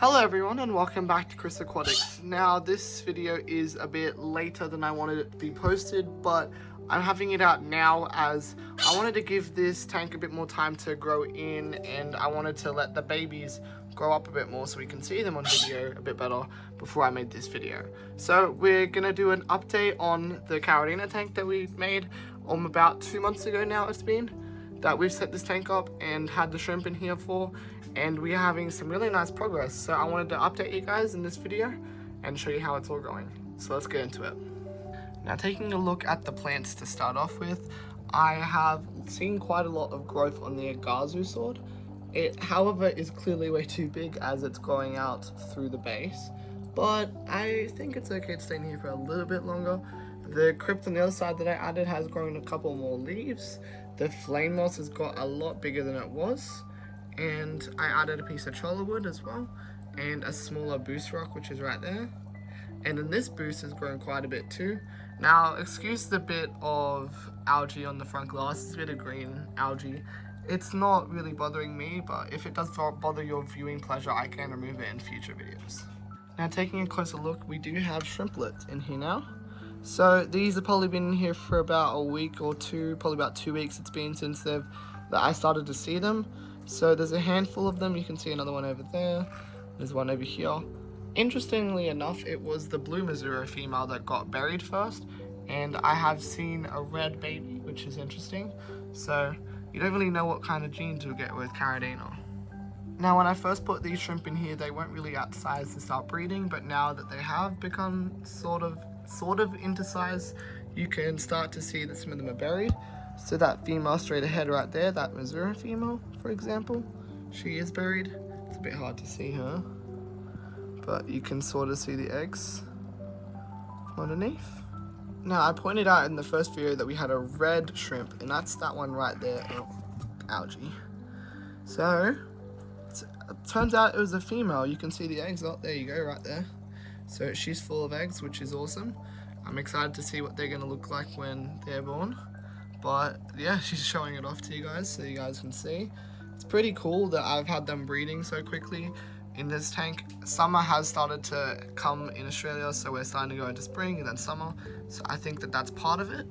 Hello everyone and welcome back to Chris Aquatics. Now this video is a bit later than I wanted it to be posted, but I'm having it out now as I wanted to give this tank a bit more time to grow in, and I wanted to let the babies grow up a bit more so we can see them on video a bit better before I made this video. So we're gonna do an update on the Caridina tank that we made about 2 months ago now it's been, that we've set this tank up and had the shrimp in here for, and we're having some really nice progress. So I wanted to update you guys in this video and show you how it's all going. So let's get into it. Now, taking a look at the plants to start off with, I have seen quite a lot of growth on the agazu sword. It, however, is clearly way too big as it's growing out through the base, but I think it's okay to stay in here for a little bit longer. The crypt on the other side that I added has grown a couple more leaves. The flame moss has got a lot bigger than it was, and I added a piece of cholla wood as well, and a smaller boost rock, which is right there. And then this boost has grown quite a bit too. Now, excuse the bit of algae on the front glass, it's a bit of green algae. It's not really bothering me, but if it does bother your viewing pleasure, I can remove it in future videos. Now, taking a closer look, we do have shrimplets in here now. So these have probably been in here for about a week or two, probably about 2 weeks it's been since I started to see them. So there's a handful of them. You can see another one over there. There's one over here. Interestingly enough, it was the blue Missouri female that got buried first, and I have seen a red baby, which is interesting. So you don't really know what kind of genes you'll get with Caridina. Now, when I first put these shrimp in here, they weren't really at size to start breeding, but now that they have become sort of into size, you can start to see that some of them are buried. So that female straight ahead right there, that Missouri female, for example, she is buried. It's a bit hard to see her, but you can sort of see the eggs underneath. Now, I pointed out in the first video that we had a red shrimp, and that's that one right there. Oh, algae. So it turns out it was a female. You can see the eggs. Oh, there you go, right there. So she's full of eggs, which is awesome. I'm excited to see what they're going to look like when they're born. But yeah, she's showing it off to you guys so you guys can see. It's pretty cool that I've had them breeding so quickly in this tank. Summer has started to come in Australia, so we're starting to go into spring and then summer. So I think that that's part of it.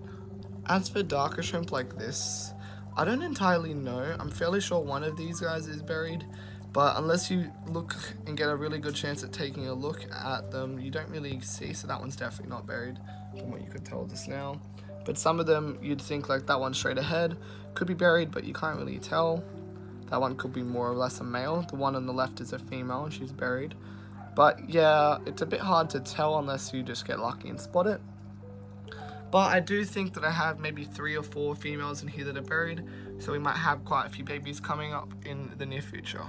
As for darker shrimp like this, I don't entirely know. I'm fairly sure one of these guys is buried. But unless you look and get a really good chance at taking a look at them, you don't really see. So that one's definitely not buried from what you could tell just now. But some of them you'd think like that one straight ahead could be buried, but you can't really tell. That one could be more or less a male. The one on the left is a female and she's buried. But yeah, it's a bit hard to tell unless you just get lucky and spot it. But I do think that I have maybe 3 or 4 females in here that are buried. So we might have quite a few babies coming up in the near future.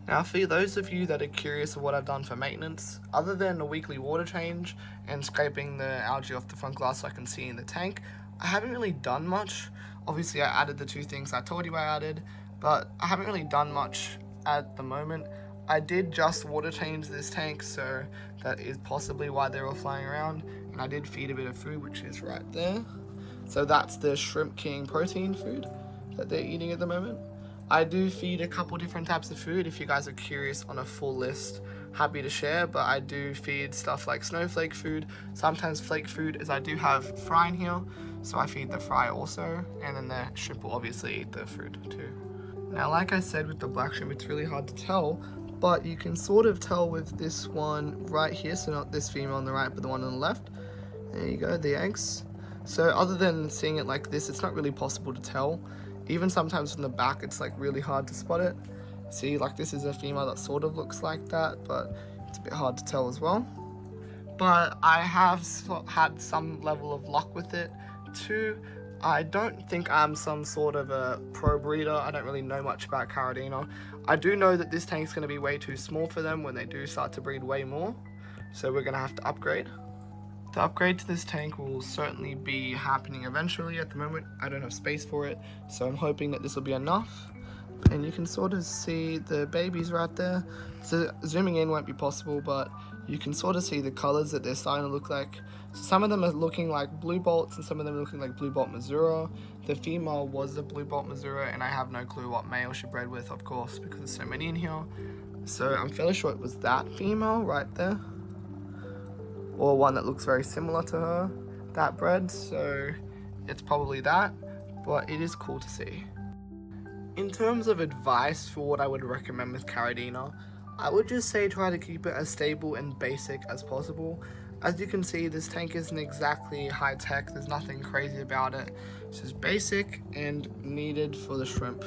Now, for those of you that are curious of what I've done for maintenance, other than a weekly water change and scraping the algae off the front glass so I can see in the tank, I haven't really done much. Obviously, I added the 2 things I told you I added, but I haven't really done much at the moment. I did just water change this tank, so that is possibly why they're all flying around, and I did feed a bit of food, which is right there. So that's the Shrimp King protein food that they're eating at the moment. I do feed a couple different types of food. If you guys are curious on a full list, happy to share, but I do feed stuff like snowflake food, sometimes flake food, as I do have fry in here, so I feed the fry also, and then the shrimp will obviously eat the food too. Now, like I said with the black shrimp, it's really hard to tell, but you can sort of tell with this one right here, so not this female on the right, but the one on the left. There you go, the eggs. So other than seeing it like this, it's not really possible to tell. Even sometimes from the back, it's like really hard to spot it. See, like this is a female that sort of looks like that, but it's a bit hard to tell as well. But I have had some level of luck with it too. I don't think I'm some sort of a pro breeder. I don't really know much about Caridina. I do know that this tank's going to be way too small for them when they do start to breed way more. So we're going to have to upgrade. The upgrade to this tank will certainly be happening eventually. At the moment, I don't have space for it, so I'm hoping that this will be enough. And you can sort of see the babies right there. So zooming in won't be possible, but you can sort of see the colors that they're starting to look like. So some of them are looking like blue bolts and some of them are looking like blue bolt Missouri. The female was a blue bolt Missouri, and I have no clue what male she bred with, of course, because there's so many in here. So I'm fairly sure it was that female right there, or one that looks very similar to her that bred, so it's probably that, but it is cool to see. In terms of advice for what I would recommend with Caridina, I would just say try to keep it as stable and basic as possible. As you can see, this tank isn't exactly high tech, there's nothing crazy about it. It's just basic and needed for the shrimp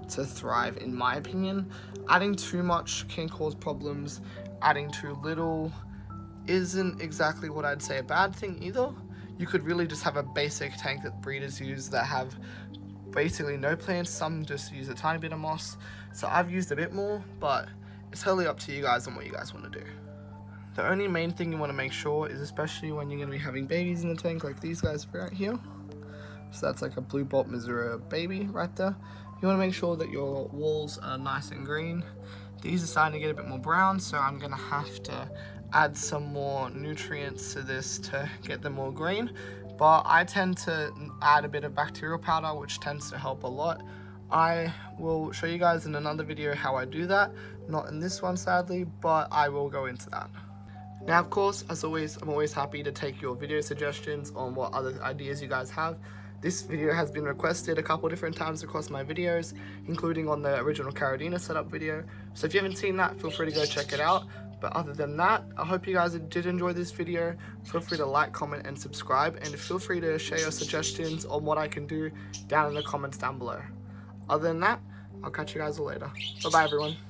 to thrive, in my opinion. Adding too much can cause problems, adding too little isn't exactly what I'd say a bad thing either. You could really just have a basic tank that breeders use that have basically no plants. Some just use a tiny bit of moss. So I've used a bit more, but it's totally up to you guys on what you guys want to do. The only main thing you want to make sure is, especially when you're going to be having babies in the tank like these guys right here. So that's like a blue bolt Missouri baby right there. You want to make sure that your walls are nice and green. These are starting to get a bit more brown, so I'm going to have to add some more nutrients to this to get them more green. But I tend to add a bit of bacterial powder, which tends to help a lot. I will show you guys in another video how I do that. Not in this one, sadly, but I will go into that. Now, of course, as always, I'm always happy to take your video suggestions on what other ideas you guys have. This video has been requested a couple different times across my videos, including on the original Caridina setup video. So if you haven't seen that, feel free to go check it out. But other than that, I hope you guys did enjoy this video. Feel free to like, comment, and subscribe. And feel free to share your suggestions on what I can do down in the comments down below. Other than that, I'll catch you guys all later. Bye-bye, everyone.